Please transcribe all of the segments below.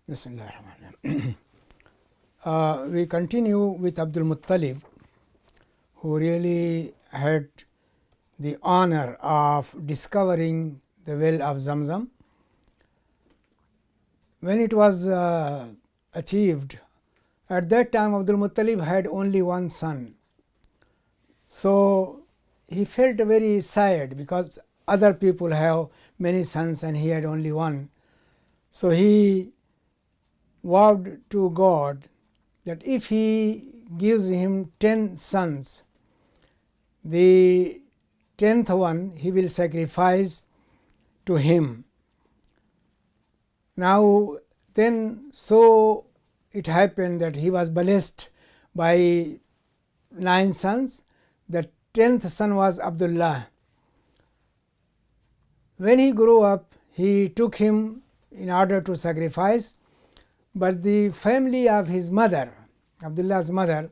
Bismillahirrahmanirrahim. We continue with Abdul Muttalib, who really had the honor of discovering the well of Zamzam. When it was achieved, at that time Abdul Muttalib had only one son. So, he felt very sad because other people have many sons and he had only one. So, he vowed to God that if he gives him 10 sons, the 10th one he will sacrifice to him. Now, then so it happened that he was blessed by 9 sons. The 10th son was Abdullah. When he grew up, he took him in order to sacrifice, but the family of his mother, Abdullah's mother,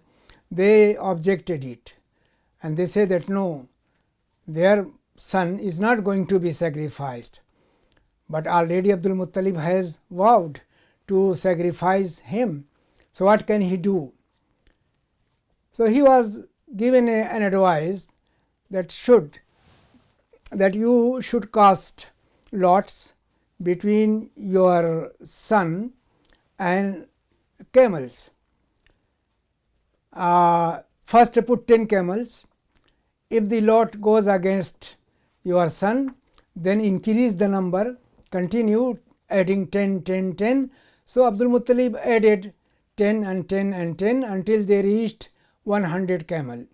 they objected it, and they said that no, their son is not going to be sacrificed, but already Abdul Muttalib has vowed to sacrifice him. So, what can he do? So, he was given an advice that you should cast lots between your son and camels. First put 10 camels. If the lot goes against your son, then increase the number, continue adding 10, 10, 10. So, Abdul Muttalib added 10 and 10 and 10 until they reached 100 camel.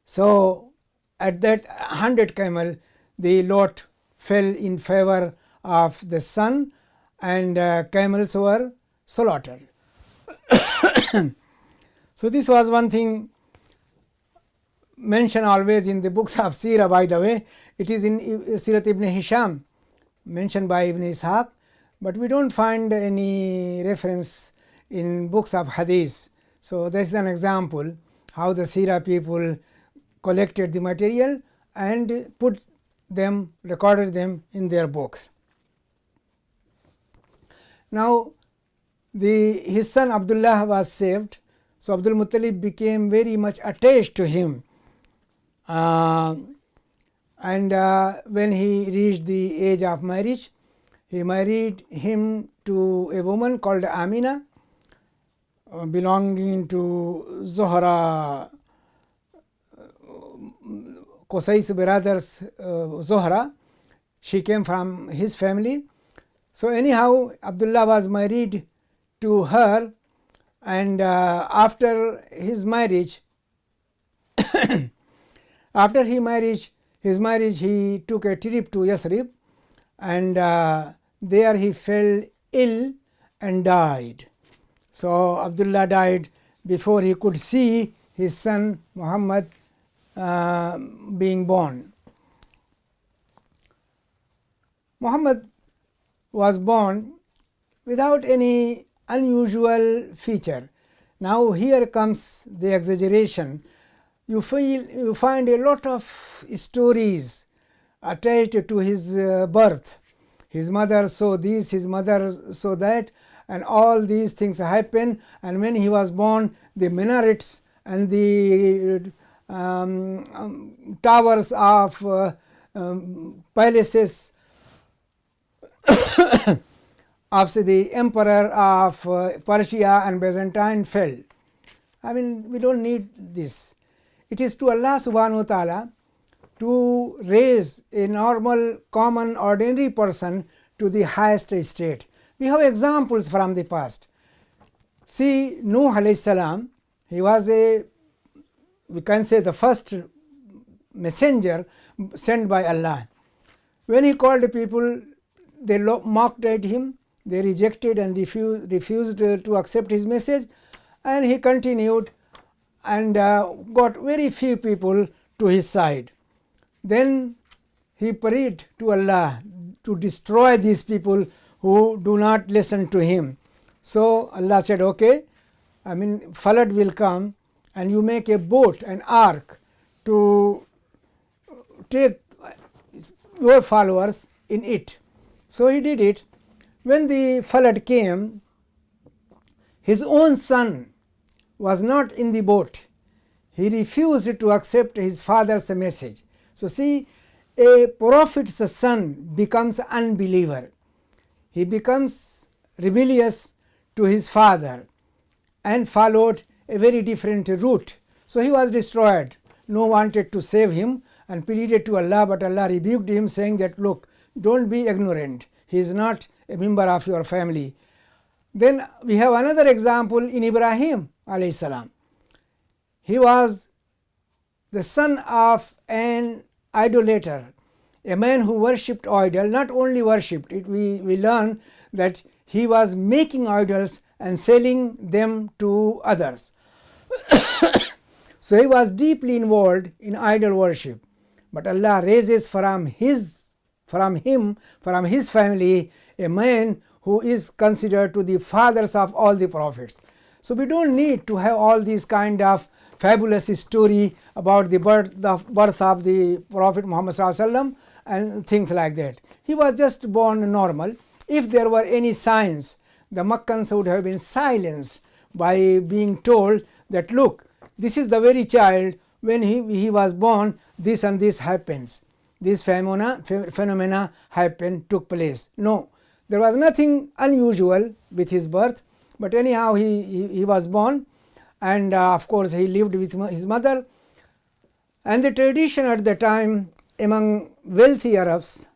So, at that 100 camel, the lot fell in favor of the son, and camels were slaughtered. So, this was one thing mentioned always in the books of Seerah. By the way, it is in Seerah Ibn Hisham, mentioned by Ibn Ishaq, but we do not find any reference in books of Hadith. So, this is an example how the Seerah people collected the material and put them, recorded them in their books. Now, his son Abdullah was saved. So, Abdul Muttalib became very much attached to him, and when he reached the age of marriage, he married him to a woman called Amina, belonging to Zohra, Qusay's brothers Zohra. She came from his family. So, anyhow, Abdullah was married to her, and after his marriage he took a trip to Yathrib, and there he fell ill and died. So, Abdullah died before he could see his son Muhammad being born. Muhammad was born without any unusual feature. Now, here comes the exaggeration. You find a lot of stories attached to his birth. His mother saw this, his mother saw that, and all these things happen. And when he was born, the minarets and the towers of palaces of the emperor of Persia and Byzantine fell. I mean, we do not need this. It is to Allah subhanahu wa ta'ala to raise a normal, common, ordinary person to the highest state. We have examples from the past. See, Nuh alayhi salam, he was we can say the first messenger sent by Allah. When he called people, they mocked at him, they rejected and refused to accept his message, and he continued and got very few people to his side. Then he prayed to Allah to destroy these people who do not listen to him. So, Allah said, okay, I mean, flood will come and you make a boat, an ark, to take your followers in it. So, he did it. when the flood came, his own son was not in the boat. He refused to accept his father's message. So see, a prophet's son becomes unbeliever. He becomes rebellious to his father and followed a very different route. So he was destroyed. No one wanted to save him and pleaded to Allah, but Allah rebuked him, saying that, look, don't be ignorant. He is not a member of your family. Then we have another example in Ibrahim alayhi salam. He was the son of an idolater, a man who worshipped idol. Not only worshipped it, we learn that he was making idols and selling them to others. So he was deeply involved in idol worship. But Allah raises from his family a man who is considered to the fathers of all the prophets. So we don't need to have all these kind of fabulous story about the birth of the Prophet Muhammad ﷺ and things like that. He was just born normal. If there were any signs, the Meccans would have been silenced by being told that, look, this is the very child, when he was born, this and this happens. This phenomena happened, took place. No, there was nothing unusual with his birth, but anyhow he was born, and of course he lived with his mother. And the tradition at the time among wealthy Arabs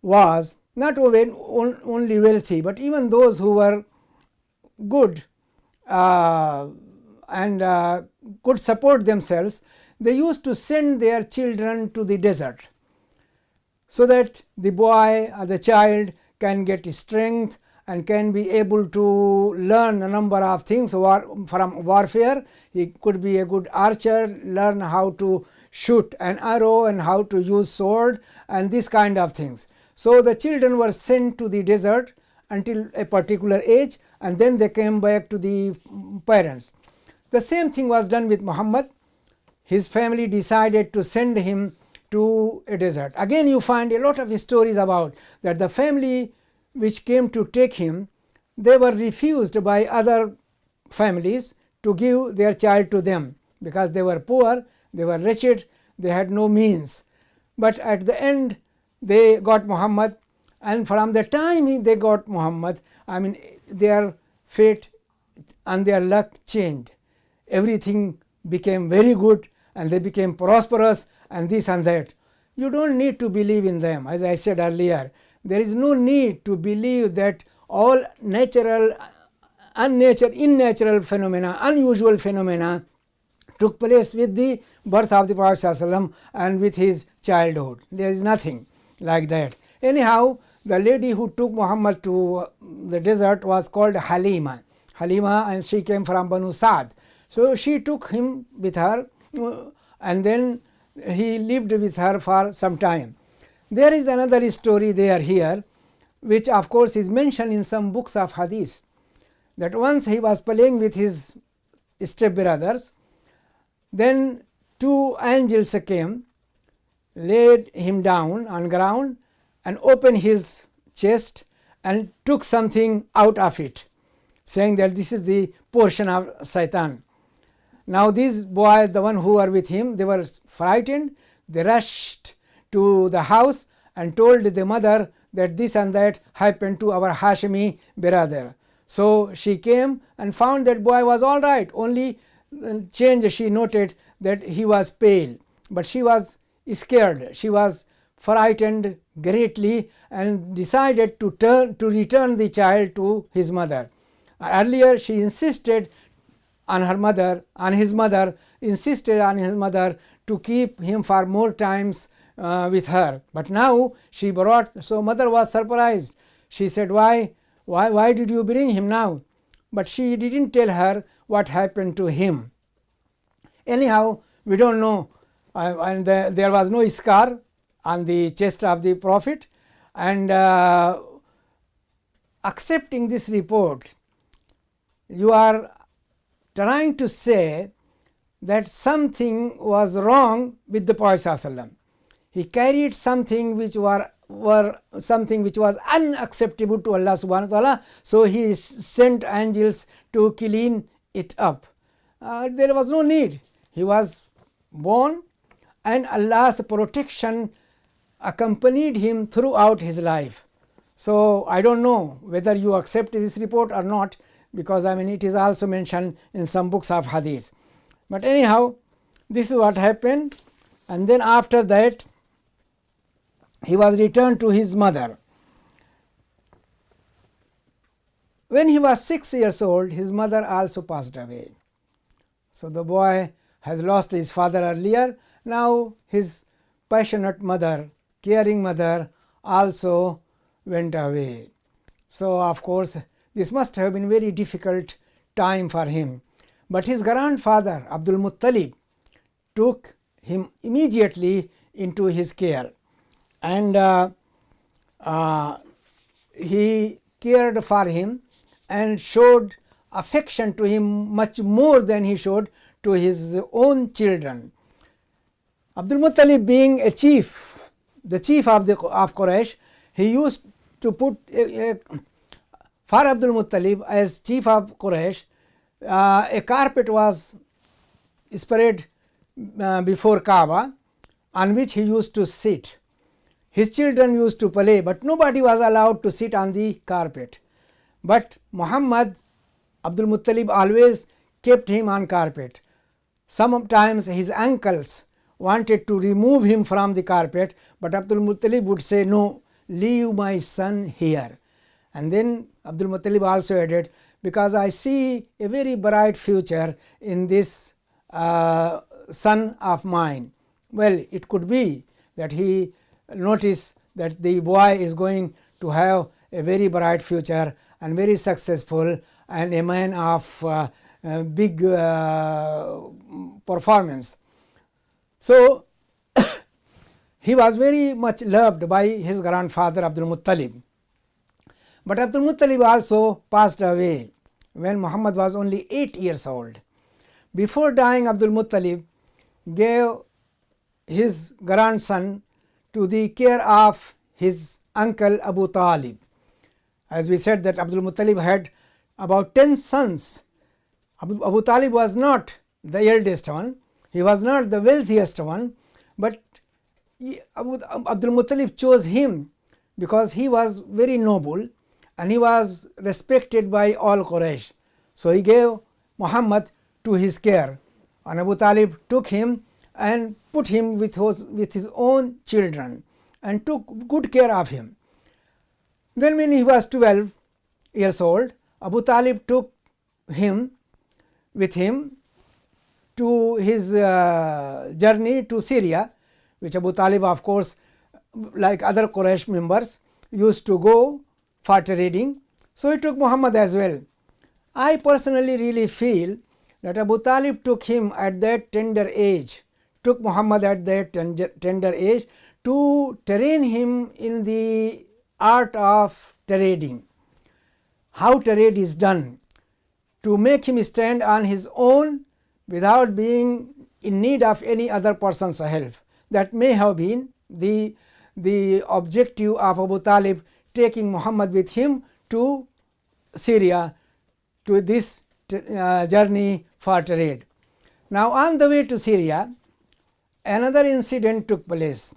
was not only wealthy, but even those who were good and could support themselves, they used to send their children to the desert so that the boy or the child can get strength and can be able to learn a number of things from warfare. He could be a good archer, learn how to shoot an arrow and how to use sword and this kind of things. So the children were sent to the desert until a particular age, and then they came back to the parents. The same thing was done with Muhammad. His family decided to send him to a desert. Again, you find a lot of stories about that the family which came to take him, they were refused by other families to give their child to them because they were poor, they were wretched, they had no means. But at the end they got Muhammad, and from the time they got Muhammad, I mean, their fate and their luck changed. Everything became very good and they became prosperous and this and that. You don't need to believe in them. As I said earlier, there is no need to believe that all natural, unnatural phenomena, unusual phenomena took place with the birth of the Prophet ﷺ and with his childhood. There is nothing like that. Anyhow, the lady who took Muhammad to the desert was called Halima, and she came from Banu Sa'd. So she took him with her, and then he lived with her for some time. There is another story here, which of course is mentioned in some books of hadith, that once he was playing with his stepbrothers, then two angels came, laid him down on ground and opened his chest and took something out of it, saying that this is the portion of Satan. Now these boys, the one who were with him, they were frightened. They rushed to the house and told the mother that this and that happened to our Hashimi brother. So she came and found that boy was all right. Only change she noted that he was pale, but she was scared. She was frightened greatly and decided to return the child to his mother. Earlier she insisted on his mother to keep him for more times with her. But now she brought, so mother was surprised. She said, why did you bring him now? But she didn't tell her what happened to him. Anyhow, we don't know, and there was no scar on the chest of the Prophet, and accepting this report, you are trying to say that something was wrong with the Prophet ﷺ. He carried something which were something which was unacceptable to Allah subhanahu wa ta'ala, so he sent angels to clean it up. There was no need. He was born and Allah's protection accompanied him throughout his life. So I don't know whether you accept this report or not, because I mean it is also mentioned in some books of hadith. But anyhow, this is what happened, and then after that he was returned to his mother. When he was 6 years old, his mother also passed away. So the boy has lost his father earlier. Now his passionate mother, caring mother, also went away. So of course this must have been very difficult time for him. But his grandfather Abdul Muttalib took him immediately into his care, and he cared for him and showed affection to him much more than he showed to his own children. Abdul Muttalib being a chief, the chief of Quraysh, he used to put for Abdul Muttalib as chief of Quraysh, a carpet was spread before Kaaba on which he used to sit. His children used to play, but nobody was allowed to sit on the carpet. But Muhammad, Abdul Muttalib always kept him on carpet. Sometimes his uncles wanted to remove him from the carpet, but Abdul Muttalib would say, "No, leave my son here." And then Abdul Muttalib also added, "Because I see a very bright future in this son of mine." Well, it could be that he noticed that the boy is going to have a very bright future and very successful and a man of big performance. So he was very much loved by his grandfather Abdul Muttalib. But Abdul Muttalib also passed away when Muhammad was only 8 years old. Before dying, Abdul Muttalib gave his grandson to the care of his uncle Abu Talib. As we said that Abdul Muttalib had about 10 sons. Abu Talib was not the eldest one, he was not the wealthiest one, but Abdul Muttalib chose him because he was very noble and he was respected by all Quraysh. So he gave Muhammad to his care, and Abu Talib took him and put him with his own children and took good care of him. Then when he was 12 years old, Abu Talib took him with him to his journey to Syria, which Abu Talib, of course, like other Quraysh members, used to go for trading. So he took Muhammad as well. I personally really feel that Abu Talib took him at that tender age, took Muhammad at that tender age to train him in the art of trading, how trade is done, to make him stand on his own without being in need of any other person's help. That may have been the objective of Abu Talib taking Muhammad with him to Syria, to this journey for trade. Now on the way to Syria, another incident took place.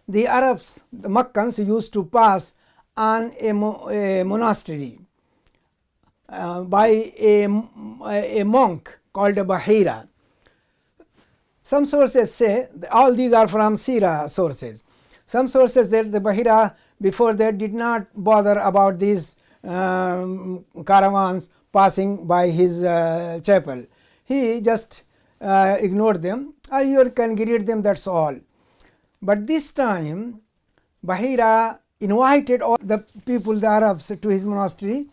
The Arabs, the Makkans, used to pass on a monastery by a monk called a Bahira. Some sources say, all these are from Seerah sources, some sources that the Bahira before that did not bother about these caravans passing by his chapel. He just ignored them, or you can greet them, that's all. But this time Bahira invited all the people, the Arabs, to his monastery,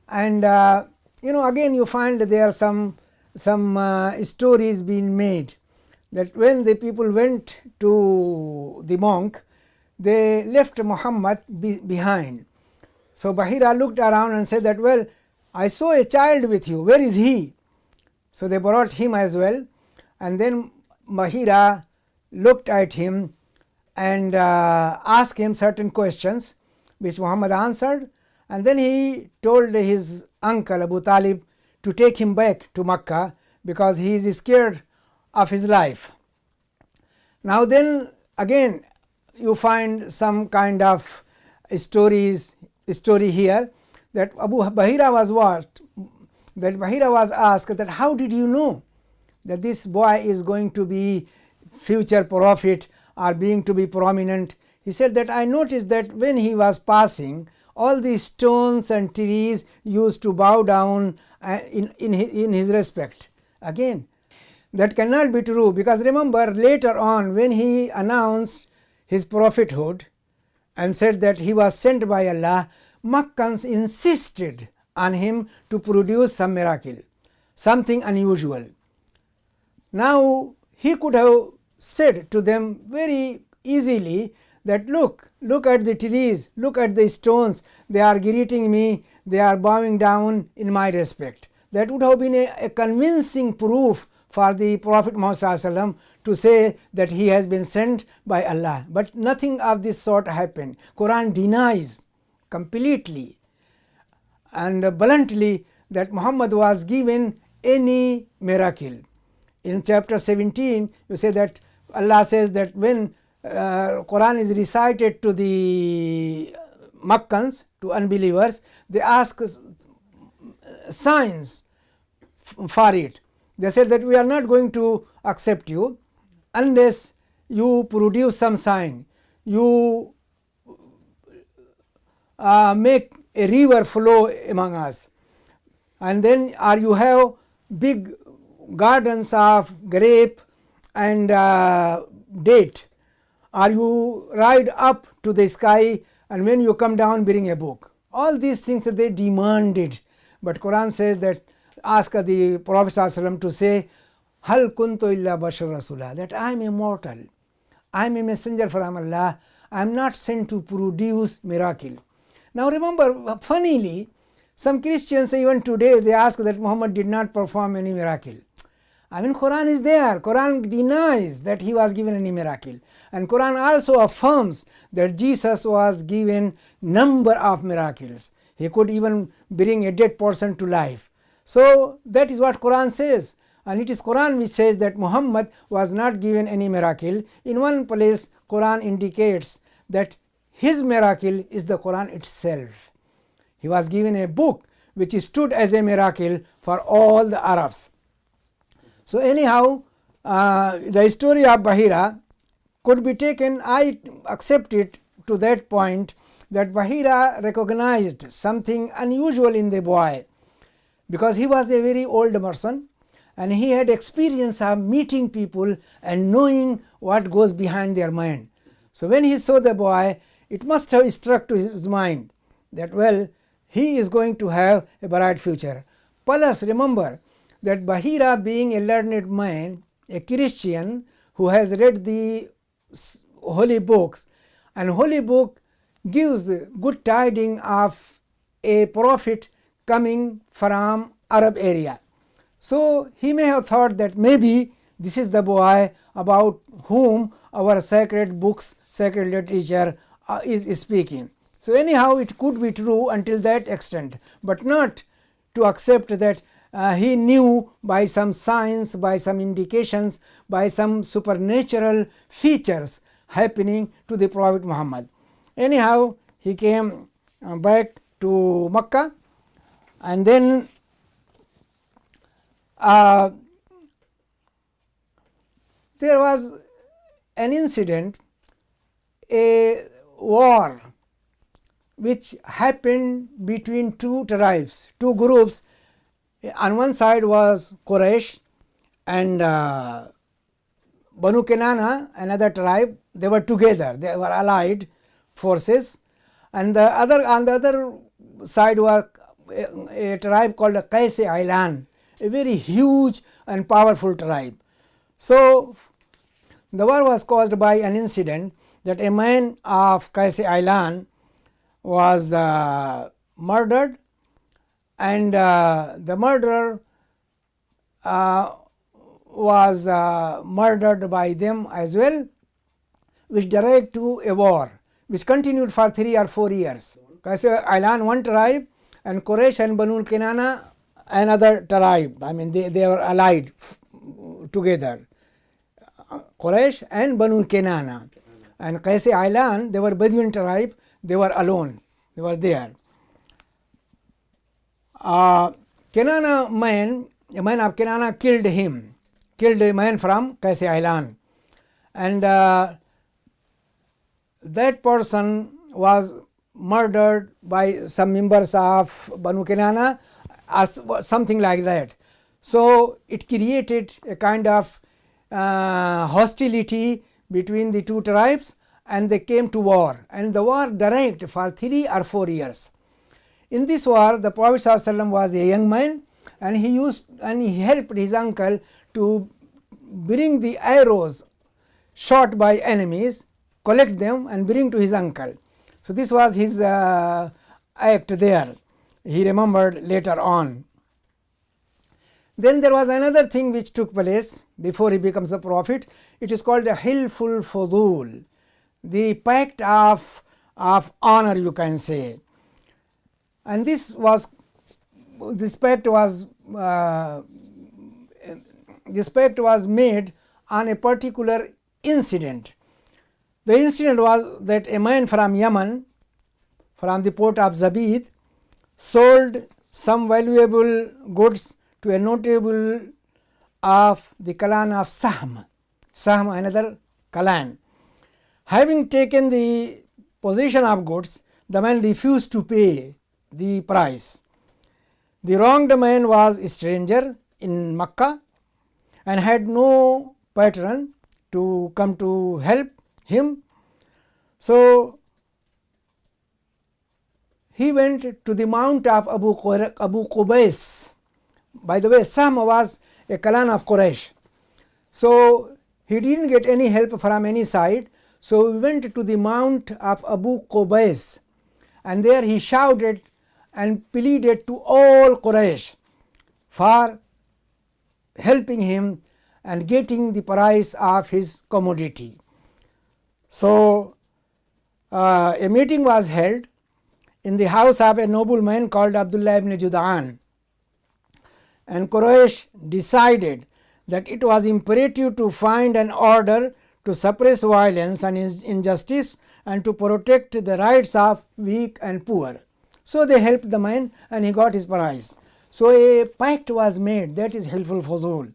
and again you find there are some stories being made that when the people went to the monk, they left Muhammad behind. So Bahira looked around and said that, "Well, I saw a child with you, where is he?" So they brought him as well, and then Bahira looked at him and asked him certain questions which Muhammad answered, and then he told his uncle Abu Talib to take him back to Makkah because he is scared of his life. Now then again you find some kind of story here, that Abu Bahira was what? That Bahira was asked that how did you know that this boy is going to be future prophet or being to be prominent? He said that I noticed that when he was passing, all these stones and trees used to bow down in his respect. Again, that cannot be true, because remember later on when he announced his prophethood and said that he was sent by Allah, Makkans insisted on him to produce some miracle, something unusual. Now he could have said to them very easily that look at the trees, look at the stones, they are greeting me, they are bowing down in my respect. That would have been a convincing proof for the Prophet Muhammad to say that he has been sent by Allah. But nothing of this sort happened. Quran denies completely and bluntly that Muhammad was given any miracle. In chapter 17 you say that Allah says that when Quran is recited to the Makkans, to unbelievers, they ask signs for it. They said that we are not going to accept you unless you produce some sign, you make a river flow among us, and then or you have big gardens of grape and date, or you ride up to the sky and when you come down bring a book. All these things that they demanded, but Quran says that ask the Prophet ﷺ to say Hal kuntu illa bashar rasula, that I am immortal, I am a messenger from Allah, I am not sent to produce miracle. Now remember, funnily, some Christians even today they ask that Muhammad did not perform any miracle. I mean, Quran is there. Quran denies that he was given any miracle, and Quran also affirms that Jesus was given number of miracles. He could even bring a dead person to life. So that is what Quran says, and it is Quran which says that Muhammad was not given any miracle. In one place, Quran indicates that his miracle is the Quran itself. He was given a book which stood as a miracle for all the Arabs. So anyhow, the story of Bahira could be taken, I accept it to that point, that Bahira recognized something unusual in the boy, because he was a very old person and he had experience of meeting people and knowing what goes behind their mind. So when he saw the boy, it must have struck to his mind that well, he is going to have a bright future. Plus remember that Bahira, being a learned man, a Christian who has read the holy books, and holy book gives good tidings of a prophet coming from Arab area. So he may have thought that maybe this is the boy about whom our sacred books, sacred literature is speaking. So anyhow, it could be true until that extent, but not to accept that he knew by some signs, by some indications, by some supernatural features happening to the Prophet Muhammad. Anyhow, he came back to Makkah, and then there was an incident, a war which happened between two tribes, two groups. On one side was Quraysh and Banu Kinana, another tribe. They were together, they were allied forces, and on the other side was a tribe called Qais Ailan, a very huge and powerful tribe. So the war was caused by an incident that a man of Qais Ailan was murdered, and the murderer was murdered by them as well, which directed to a war which continued for 3 or 4 years. Qaisi Ailan one tribe and Quraysh and Banu Kinana another tribe. I mean they were allied together. Quraysh and Banu Kinana. And Qaisi Ailan, they were Bedouin tribe, they were alone, they were there. Kinana man, a man of Kinana killed a man from Qaisi Ailan. And that person was murdered by some members of Banu Kinana or something like that. So it created a kind of hostility between the two tribes, and they came to war, and the war dragged for 3 or 4 years. In this war, the Prophet ﷺ was a young man, and he helped his uncle to bring the arrows shot by enemies, collect them and bring to his uncle. So this was his act there. He remembered later on. Then there was another thing which took place before he becomes a prophet. It is called the Hilful Fudul, the pact of honor, you can say. And this pact was made on a particular incident. The incident was that a man from Yemen, from the port of Zabid, sold some valuable goods to a notable of the clan of Sahm, another clan. Having taken the possession of goods, the man refused to pay the price. The wronged man was a stranger in Makkah and had no patron to come to help him. So he went to the mount of Abu Qubais. By the way, Sahm was a clan of Quraysh. So he didn't get any help from any side. So he went to the mount of Abu Qubais, and there he shouted and pleaded to all Quraysh for helping him and getting the price of his commodity. So a meeting was held in the house of a nobleman called Abdullah ibn Jud'an, and Quraysh decided that it was imperative to find an order to suppress violence and injustice and to protect the rights of weak and poor. So they helped the man and he got his prize. So a pact was made, that is Hilful Fuzul.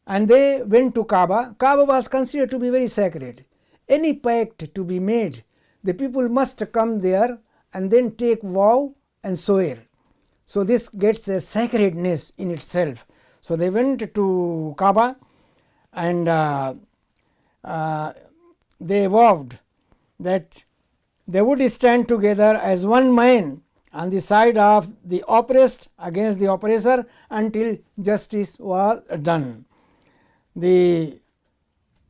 And they went to Kaaba. Kaaba was considered to be very sacred. Any pact to be made, the people must come there and then take vow and swear. So this gets a sacredness in itself. So they went to Kaaba and they vowed that they would stand together as one man on the side of the oppressed against the oppressor until justice was done. The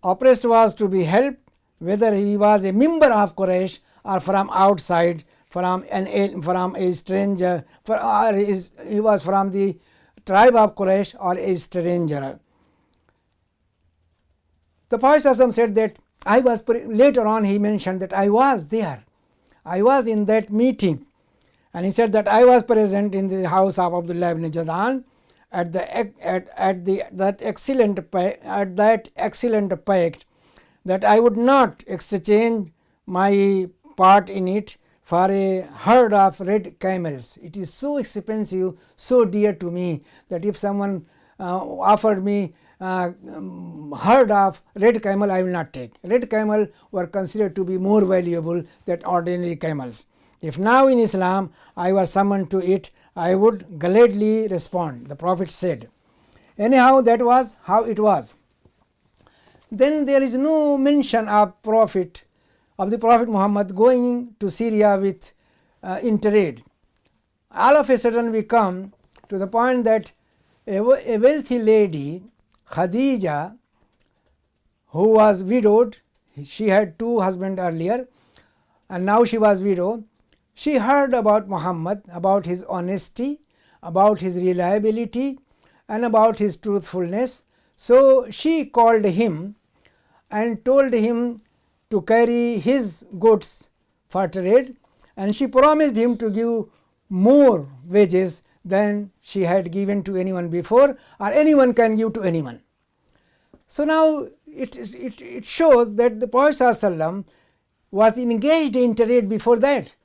oppressed was to be helped, whether he was a member of Quraysh or from outside, from a stranger, he was from the tribe of Quraysh or a stranger. The Prophet said that later on he mentioned that I was there. I was in that meeting, and he said that I was present in the house of Abdullah ibn Jud'an at that excellent pact that I would not exchange my part in it for a herd of red camels. It is so expensive, so dear to me, that if someone offered me herd of red camel, I will not take. Red camel were considered to be more valuable than ordinary camels. If now in Islam I was summoned to it, I would gladly respond, the Prophet said. Anyhow, that was how it was. Then there is no mention of the Prophet Muhammad going to Syria with in trade. All of a sudden we come to the point that a wealthy lady, Khadija, who was widowed, she had 2 husbands earlier and now she was widowed. She heard about Muhammad, about his honesty, about his reliability and about his truthfulness. So she called him and told him to carry his goods for trade, and she promised him to give more wages than she had given to anyone before, or anyone can give to anyone. So now it shows that the Prophet ﷺ was engaged in trade before that.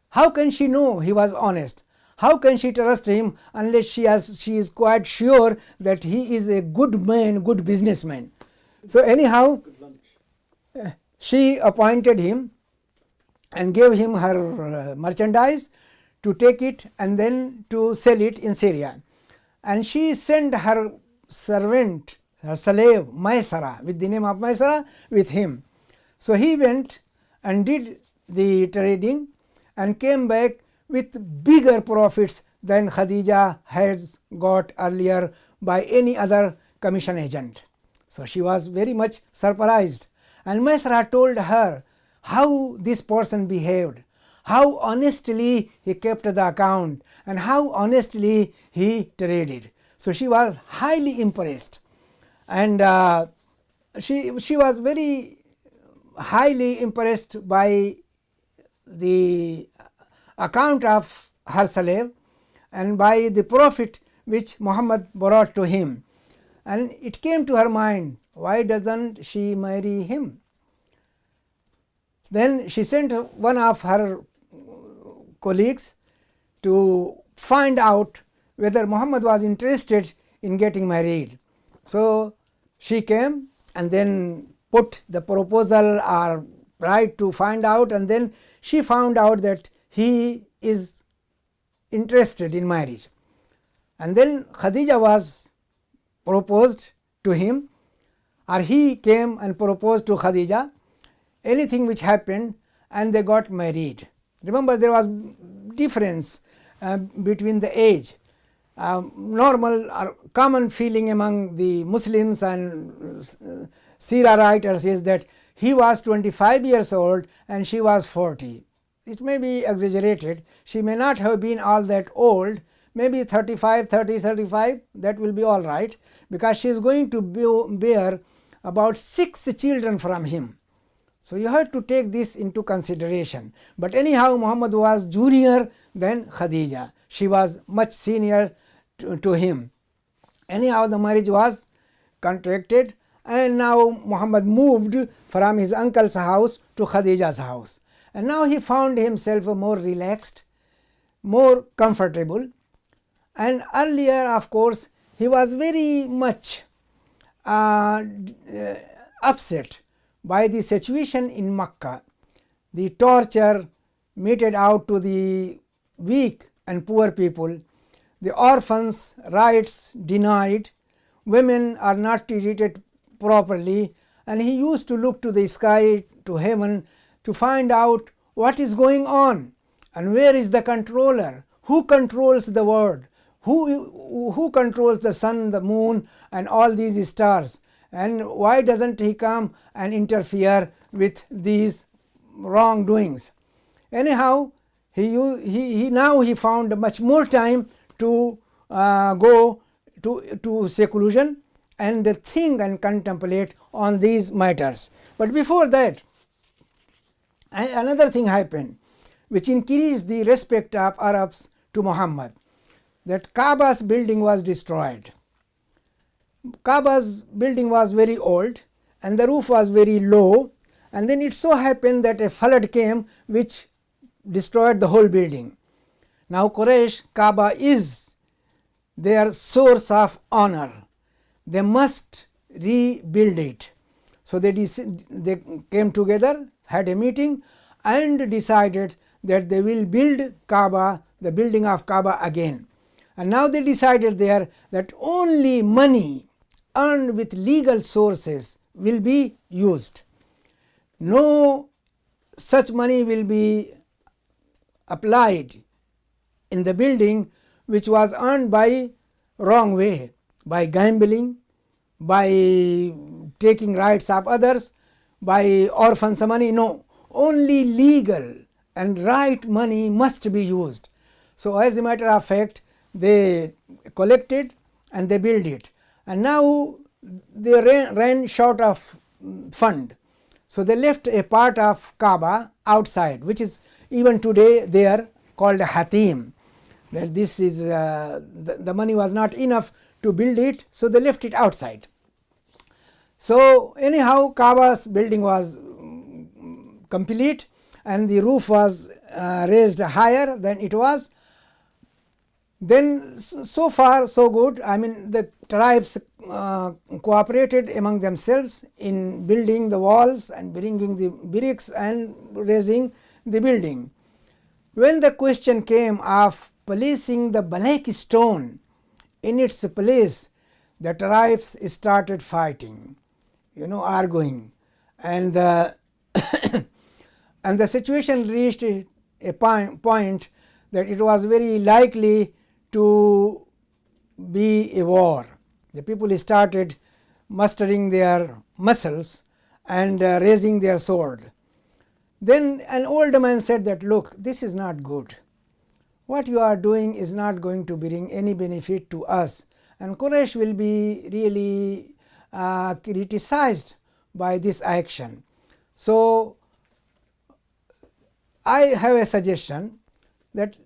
How can she know he was honest? How can she trust him unless she is quite sure that he is a good man, good businessman? So anyhow, she appointed him and gave him her merchandise to take it and then to sell it in Syria. And she sent her servant, her slave Maysara, with the name of Maysara, with him. So he went and did the trading and came back with bigger profits than Khadija had got earlier by any other commission agent. So she was very much surprised, and Maysara told her how this person behaved, how honestly he kept the account, and how honestly he traded. So she was highly impressed, and she was very highly impressed by the account of her slave and by the profit which Muhammad brought to him. And it came to her mind, why doesn't she marry him? Then she sent one of her colleagues to find out whether Muhammad was interested in getting married. So she came and then put the proposal or tried to find out, and then she found out that he is interested in marriage. And then Khadija was proposed to him, or he came and proposed to Khadija, anything which happened, and they got married. Remember, there was difference between the age. Normal or common feeling among the Muslims and Seerah writers is that he was 25 years old and she was 40. It may be exaggerated. She may not have been all that old, maybe 35, 30, 35, that will be all right, because she is going to bear about 6 children from him. So you have to take this into consideration. But anyhow, Muhammad was junior than Khadija. She was much senior to him. Anyhow, the marriage was contracted, and now Muhammad moved from his uncle's house to Khadija's house. And now he found himself more relaxed, more comfortable. And earlier, of course, he was very much upset by the situation in Makkah, the torture meted out to the weak and poor people, the orphans' rights denied, women are not treated properly, and he used to look to the sky, to heaven, to find out what is going on and where is the controller, who controls the world, who controls the sun, the moon, and all these stars, and why doesn't he come and interfere with these wrongdoings. Anyhow, he found much more time to go to seclusion and think and contemplate on these matters. But before that, another thing happened which increased the respect of Arabs to Muhammad, that Kaaba's building was destroyed. Kaaba's building was very old and the roof was very low, and then it so happened that a flood came which destroyed the whole building. Now Quraysh, Kaaba is their source of honor. They must rebuild it. So they came together, had a meeting, and decided that they will build Kaaba, the building of Kaaba again. And now they decided there that only money earned with legal sources will be used. No such money will be applied in the building which was earned by wrong way, by gambling, by taking rights of others, by orphans' money. No, only legal and right money must be used. So as a matter of fact, they collected and they built it, and now they ran short of fund. So they left a part of Kaaba outside, which is even today there called a hatim. That this is the money was not enough to build it, so they left it outside. So anyhow, Kaaba's building was complete, and the roof was raised higher than it was. Then so far so good. I mean, the tribes cooperated among themselves in building the walls and bringing the bricks and raising the building. When the question came of placing the black stone in its place, the tribes started fighting, arguing, and the and the situation reached a point that it was very likely to be a war. The people started mustering their muscles and raising their sword. Then an old man said that, look, this is not good. What you are doing is not going to bring any benefit to us, and Quraysh will be really criticized by this action. So I have a suggestion that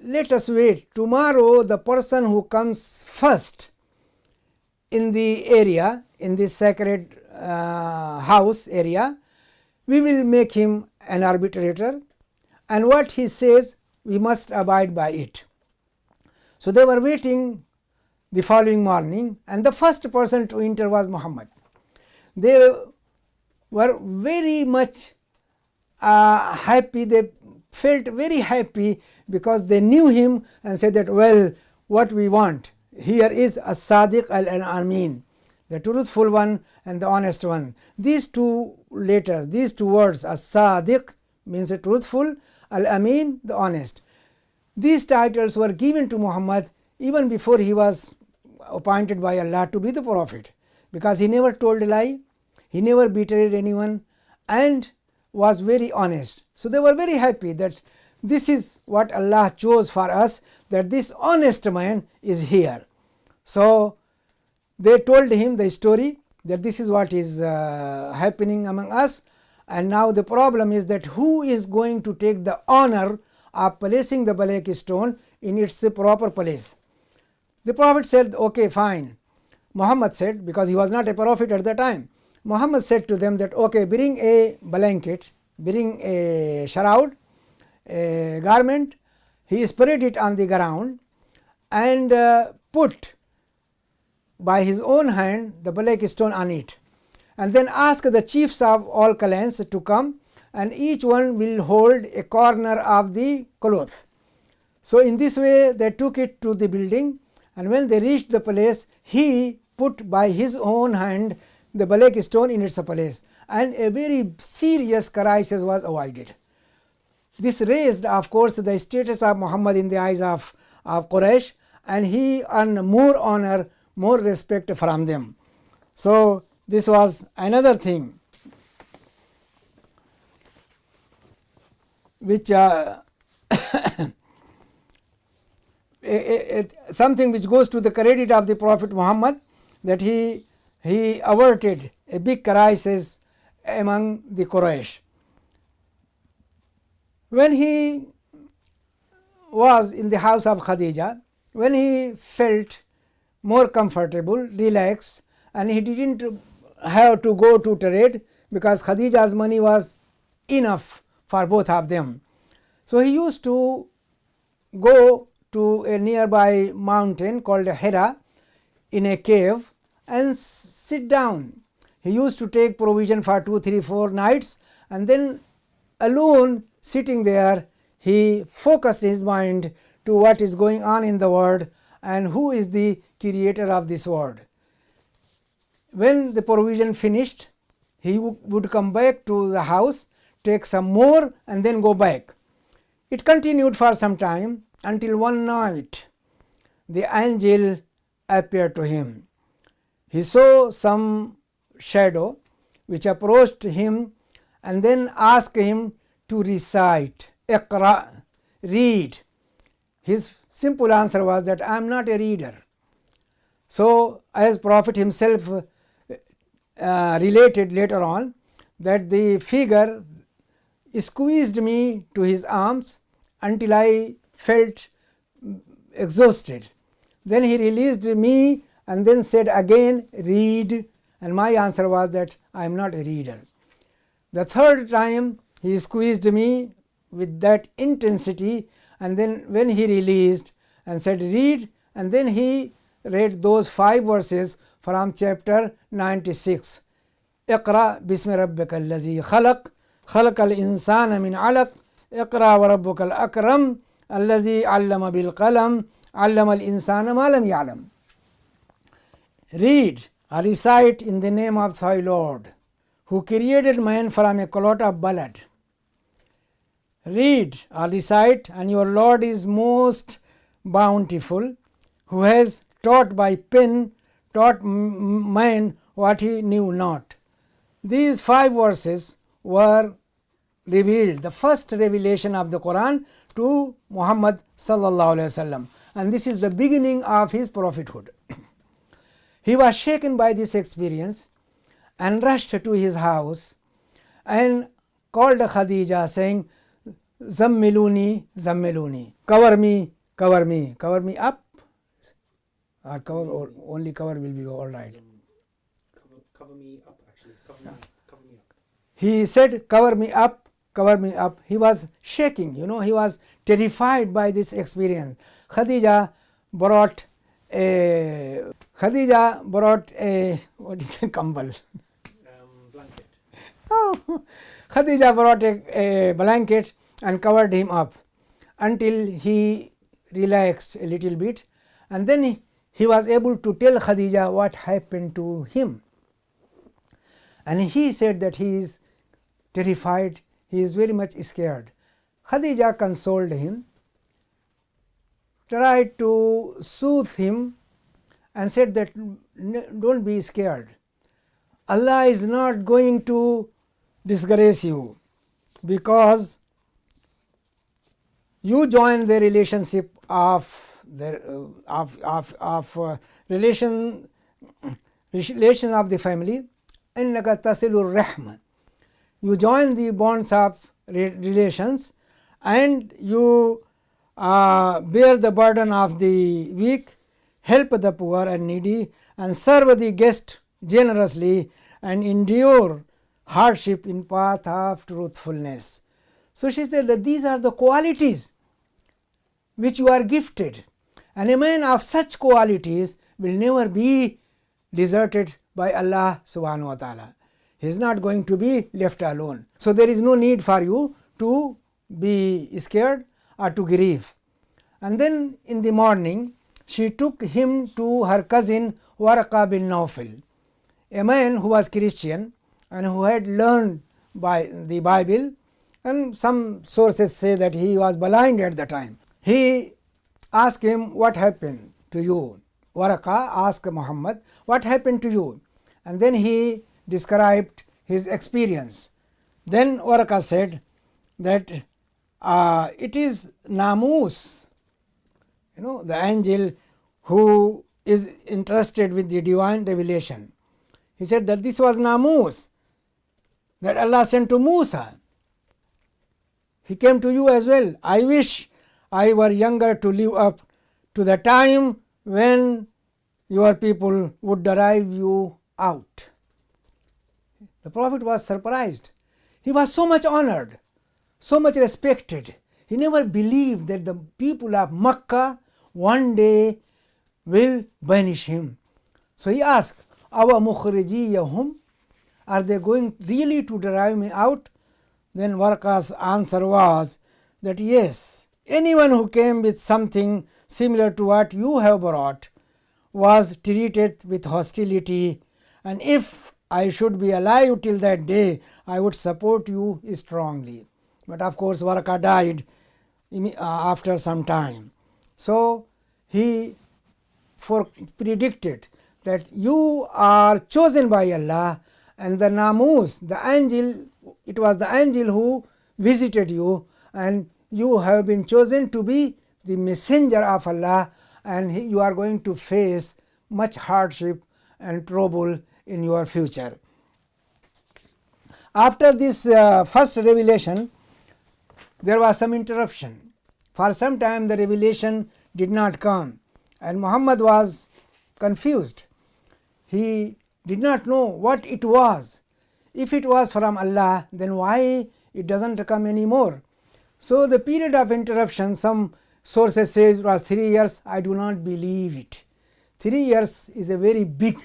let us wait. Tomorrow the person who comes first in the area, in this sacred house area, we will make him an arbitrator, and what he says we must abide by it. So they were waiting the following morning, and the first person to enter was Muhammad. They were very much happy. They felt very happy because they knew him and said that, well, what we want here is a Sadiq al-Amin, the truthful one and the honest one. These two letters, these two words, as-Sadiq means a truthful, al-Amin the honest. These titles were given to Muhammad even before he was appointed by Allah to be the Prophet, because he never told a lie, he never betrayed anyone, and was very honest. So they were very happy that this is what Allah chose for us, that this honest man is here. So they told him the story that this is what is happening among us, and now the problem is that who is going to take the honor of placing the black stone in its proper place. The Prophet said, okay, fine. Muhammad said, because he was not a prophet at the time, Muhammad said to them that, okay, bring a blanket, bring a shroud, a garment. He spread it on the ground and put by his own hand the black stone on it, and then ask the chiefs of all clans to come, and each one will hold a corner of the cloth. So in this way they took it to the building, and when they reached the place, he put by his own hand the black stone in its place, and a very serious crisis was avoided. This raised, of course, the status of Muhammad in the eyes of Quraysh, and he earned more honor, more respect from them. So this was another thing which something which goes to the credit of the Prophet Muhammad, that he averted a big crisis among the Quraysh. When he was in the house of Khadija, when he felt more comfortable, relaxed, and he didn't have to go to trade because Khadija's money was enough for both of them. So he used to go to a nearby mountain called Hira in a cave and sit down. He used to take provision for 2, 3, 4 nights, and then alone sitting there, he focused his mind to what is going on in the world and who is the creator of this world. When the provision finished, he would come back to the house, take some more, and then go back. It continued for some time until one night the angel appeared to him. He saw some shadow which approached him and then asked him to recite, Iqra, read. His simple answer was that I am not a reader. So as Prophet himself related later on that the figure squeezed me to his arms until I felt exhausted. Then he released me and then said again, read, and my answer was that I am not a reader. The third time he squeezed me with that intensity, and then when he released and said read, and then he read those 5 verses from chapter 96. اقرأ باسم ربك الذي خلق خلق الإنسان من علق اقرأ وربك الأكرم الذي علم بالقلم علم الإنسان ما لم يعلم. Read or recite in the name of thy Lord, who created man from a clot of blood. Read or recite, and your Lord is most bountiful, who has taught by pen, taught man what he knew not. These 5 verses were revealed, the first revelation of the Quran to Muhammad sallallahu alaihi wasallam, and this is the beginning of his prophethood. He was shaken by this experience and rushed to his house and called Khadija saying, Zammiluni, Zammiluni, cover me, cover me, cover me up, or cover, or only cover will be all right. Cover me up, actually. It's cover me up. He said, cover me up, cover me up. He was shaking, he was terrified by this experience. Khadija brought a what is a kambal? Blanket. Oh, Khadija brought a blanket and covered him up until he relaxed a little bit, and then he was able to tell Khadija what happened to him. And he said that he is terrified, he is very much scared. Khadija consoled him, tried to soothe him, and said that don't be scared. Allah is not going to disgrace you because you join the relationship of relation of the family. إنك تصل الرحم. You join the bonds of relations and you bear the burden of the weak, help the poor and needy, and serve the guest generously, and endure hardship in path of truthfulness. So she said that these are the qualities which you are gifted, and a man of such qualities will never be deserted by Allah subhanahu wa ta'ala. He is not going to be left alone. So there is no need for you to be scared or to grieve. And then in the morning she took him to her cousin Waraqa bin Nawfal, a man who was Christian and who had learned by the Bible, and some sources say that he was blind at the time. He asked him, what happened to you? Waraqa asked Muhammad, what happened to you? And then he described his experience. Then Waraqa said that it is Namus, the angel who is entrusted with the divine revelation. He said that this was Namus that Allah sent to Musa. He came to you as well. I wish I were younger to live up to the time when your people would drive you out. The Prophet was surprised. He was so much honored, so much respected. He never believed that the people of Makkah one day will banish him. So he asked, Awa mukhrijiyahum, are they going really to drive me out? Then Waraqa's answer was that yes, anyone who came with something similar to what you have brought was treated with hostility, and if I should be alive till that day, I would support you strongly. But of course Waraqa died after some time. So he predicted that you are chosen by Allah, and the Namus, the angel, it was the angel who visited you, and you have been chosen to be the messenger of Allah, and you are going to face much hardship and trouble in your future. after this first revelation, there was some interruption. For some time the revelation did not come and Muhammad was confused. He did not know what it was. If it was from Allah, then why it doesn't come anymore? So the period of interruption, some sources say it was 3 years. I do not believe it. 3 years is a very big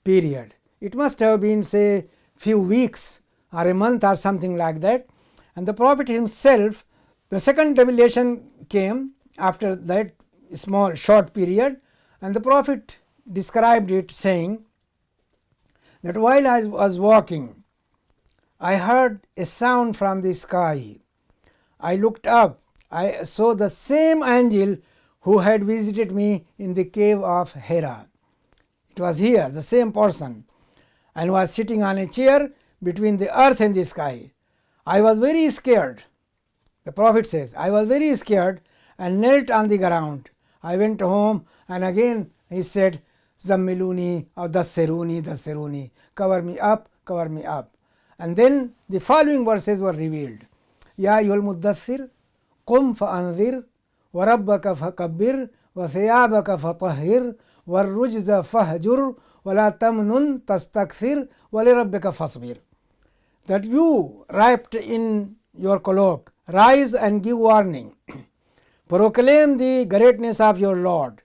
period. It must have been, say, few weeks or a month or something like that. And the Prophet himself, the second revelation came after that small short period, and the Prophet described it saying that while I was walking, I heard a sound from the sky. I looked up. I saw the same angel who had visited me in the cave of Hira. It was here, the same person, and was sitting on a chair between the earth and the sky. I was very scared. The Prophet says, I was very scared and knelt on the ground. I went home and again he said, Zammiluni or Dassiruni, Dassiruni, cover me up, cover me up. And then the following verses were revealed. Ya ayyuhal muddathir, qum fa'anzir, wa rabbaka fakabbir, wa thiyabaka fatahhir, wa rujza fahjur, wa la tamnun tastakthir, wa li rabbika fasbir. That you, wrapped in your cloak, rise and give warning. Proclaim the greatness of your Lord.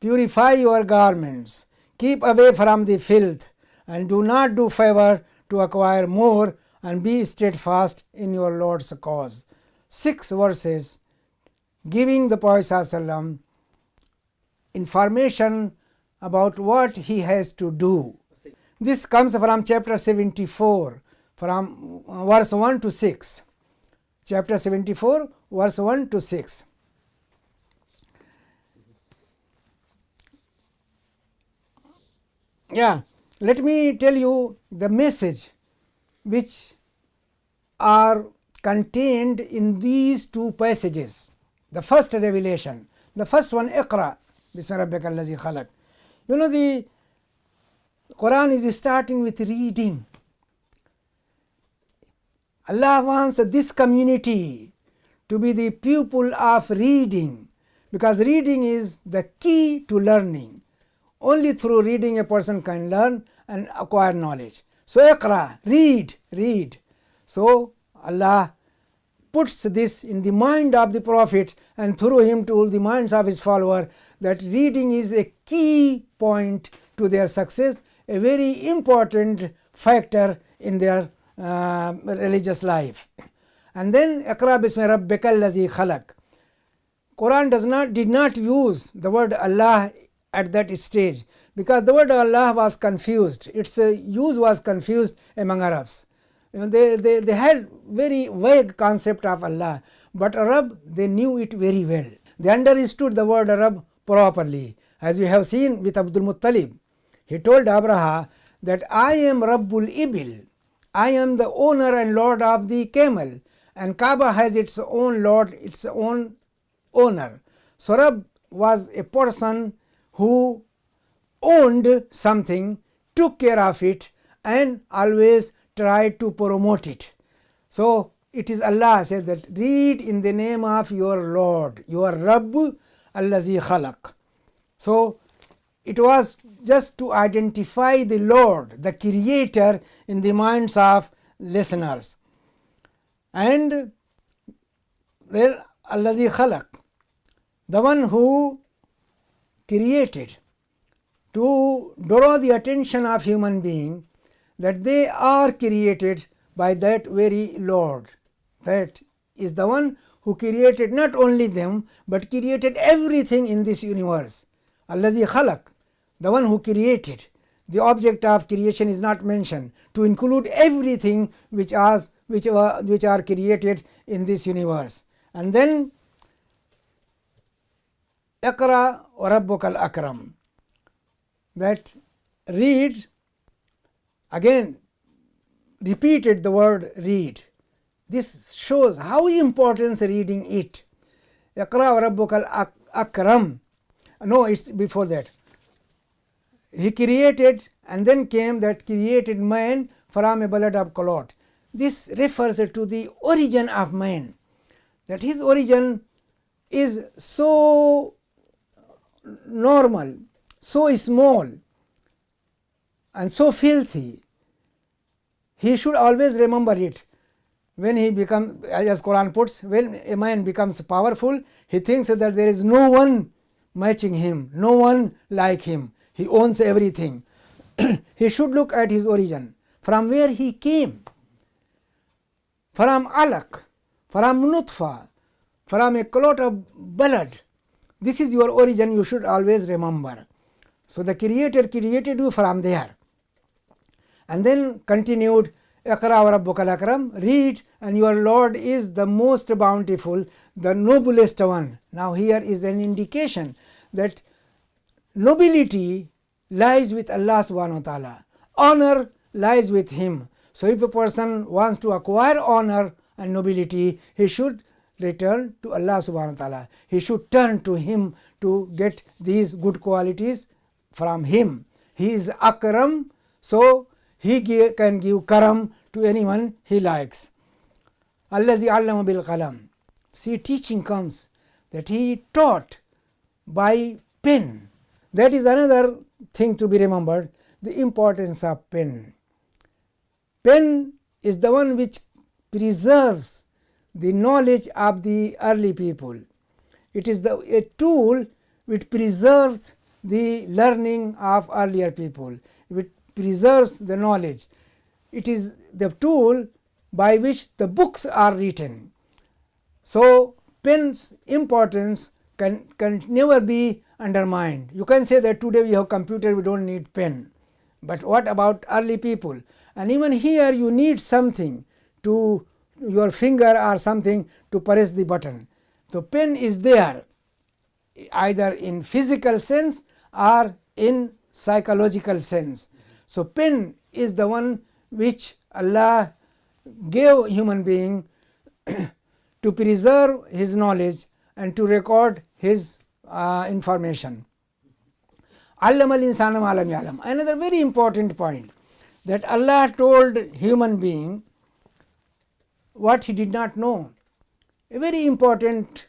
Purify your garments. Keep away from the filth, and do not do favor to acquire more, and be steadfast in your Lord's cause. 6 verses giving the Prophet ﷺ information about what he has to do. This comes from chapter 74, from verse 1 to 6. Chapter 74, verse 1 to 6. Yeah, let me tell you the message which are contained in these 2 passages. The first revelation, the first one, Iqra, Bismi Rabbika Allazi Khalaq. You know, the Quran is starting with reading. Allah wants this community to be the pupil of reading, because reading is the key to learning. Only through reading a person can learn and acquire knowledge. So Iqra, read, read. So Allah puts this in the mind of the Prophet and through him to the minds of his follower, that reading is a key point to their success, a very important factor in their religious life. And then Iqra bismi rabbika allazi khalaq. Quran did not use the word Allah at that stage, because the word Allah was confused. Its use was confused among Arabs. You know, they had very vague concept of Allah, but Arab, they knew it very well. They understood the word Arab properly, as we have seen with Abdul Muttalib. He told Abraha that I am Rabbul Ibil, I am the owner and lord of the camel, and Kaaba has its own lord, its own owner. So Rabb was a person who owned something, took care of it, and always tried to promote it. So it is Allah says that read in the name of your Lord, your Rabb Allazi Khalaq. So it was just to identify the Lord, the Creator, in the minds of listeners. And there Allazi Khalaq, the one who created, to draw the attention of human being that they are created by that very Lord. That is the one who created not only them, but created everything in this universe. Allazi khalaq, the one who created. The object of creation is not mentioned, to include everything which are created in this universe. And then Iqra wa rabbukal akram, that read, again repeated the word read. This shows how important reading it. Iqra wa rabbukal akram. No, it's before that. He created, and then came that created man from a blood of clot. this refers to the origin of man, that his origin is so normal, so small and so filthy. He should always remember it. When he becomes, as Quran puts, when a man becomes powerful, he thinks that there is no one matching him, no one like him. He owns everything. He should look at his origin, from where he came, from alaq, from nutfa, from a clot of blood. This is your origin, you should always remember. So the Creator created you from there. And then continued, Iqra wa rabbukal akram, read, and your Lord is the most bountiful, the noblest one. Now here is an indication that nobility lies with Allah subhanahu wa ta'ala. Honor lies with Him. So if a person wants to acquire honor and nobility, he should return to Allah subhanahu wa ta'ala. He should turn to Him to get these good qualities from Him. He is Akram, so He can give karam to anyone He likes. Allazi allama bil qalam. See, teaching comes that He taught by pen. That is another thing to be remembered, the importance of pen. Pen is the one which preserves the knowledge of the early people. It is a tool which preserves the learning of earlier people, which preserves the knowledge. It is the tool by which the books are written. So pen's importance can never be undermined. You can say that today we have computer, we don't need pen. But what about early people? And even here you need something to your finger or something to press the button. So pen is there either in physical sense or in psychological sense. So pen is the one which Allah gave human being to preserve his knowledge and to record his information. Allama al-insana ma lam ya'lam. Another very important point, that Allah told human being what he did not know. A very important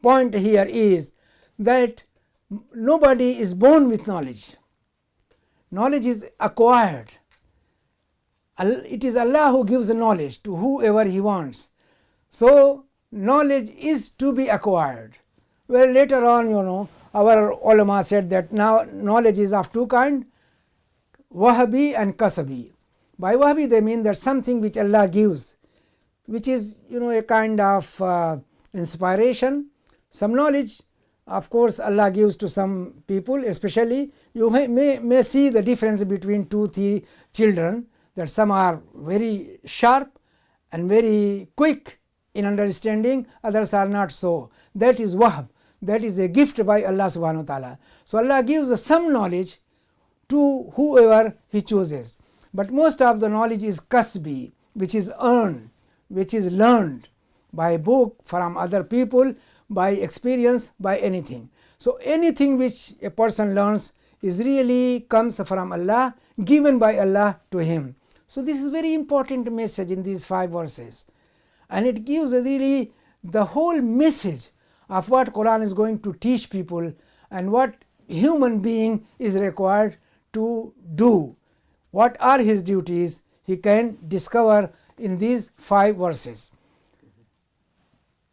point here is that nobody is born with knowledge. Knowledge is acquired. It is Allah who gives the knowledge to whoever He wants. So knowledge is to be acquired. Well, later on, our ulama said that now knowledge is of two kinds, wahabi and kasabi. By wahabi they mean that something which Allah gives, which is a kind of inspiration. Some knowledge, of course, Allah gives to some people, especially you may see the difference between 2-3 children, that some are very sharp and very quick in understanding, others are not so. That is wahab, that is a gift by Allah subhanahu wa ta'ala. So Allah gives some knowledge to whoever He chooses. But most of the knowledge is kasbi, which is earned, which is learned by book, from other people, by experience, by anything. So anything which a person learns is really comes from Allah, given by Allah to him. So this is very important message in these 5 verses, and it gives really the whole message of what Quran is going to teach people and what human being is required to do. What are his duties, he can discover in these 5 verses.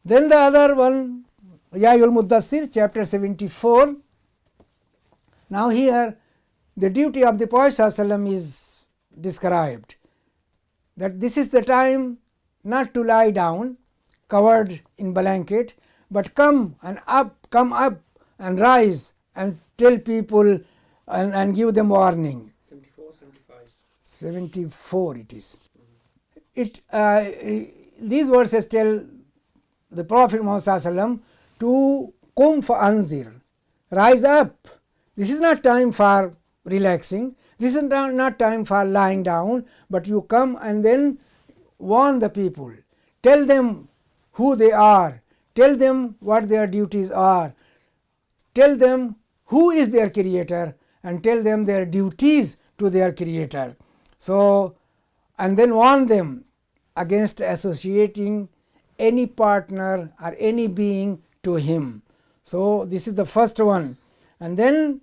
Then the other one, Ya Ayyuhal Muddassir, chapter 74. Now here the duty of the Prophet ﷺ is described, that this is the time not to lie down covered in blanket, but come up and rise and tell people and give them warning. 74, 75. 74 it is. These verses tell the Prophet Muhammad ﷺ to qum fa'anzir, rise up. This is not time for relaxing, this is not time for lying down, but you come and then warn the people, tell them who they are, tell them what their duties are, tell them who is their creator, and tell them their duties to their creator. So and then warn them against associating any partner or any being to him. So, this is the first one, and then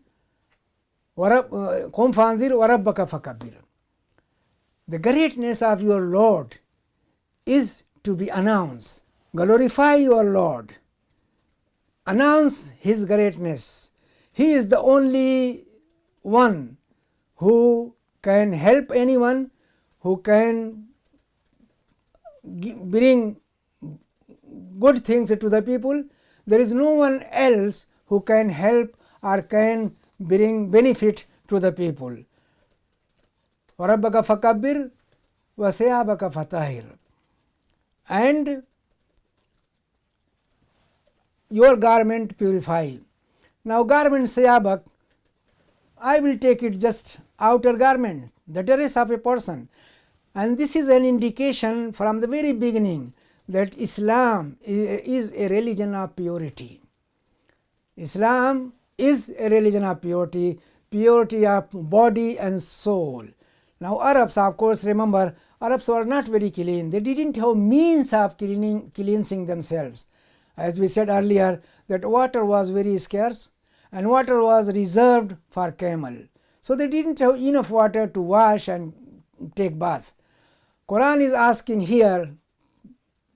Qum fanzir warabbaka fakabbir. The greatness of your Lord is to be announced. Glorify your Lord, announce his greatness. He is the only one who can help anyone, who can bring good things to the people. There is no one else who can help or can bring benefit to the people. وَرَبَّكَ فَكَبِّرْ وَثِيَابَكَ فَطَهِّرْ. And your garment purify. Now garment siyabak, I will take it just outer garment, the dress of a person, and this is an indication from the very beginning that Islam is a religion of purity. Islam is a religion of purity, purity of body and soul. Now Arabs, of course, remember, Arabs were not very clean. They didn't have means of cleansing themselves. As we said earlier, that water was very scarce and water was reserved for camel. So they didn't have enough water to wash and take bath. Quran is asking here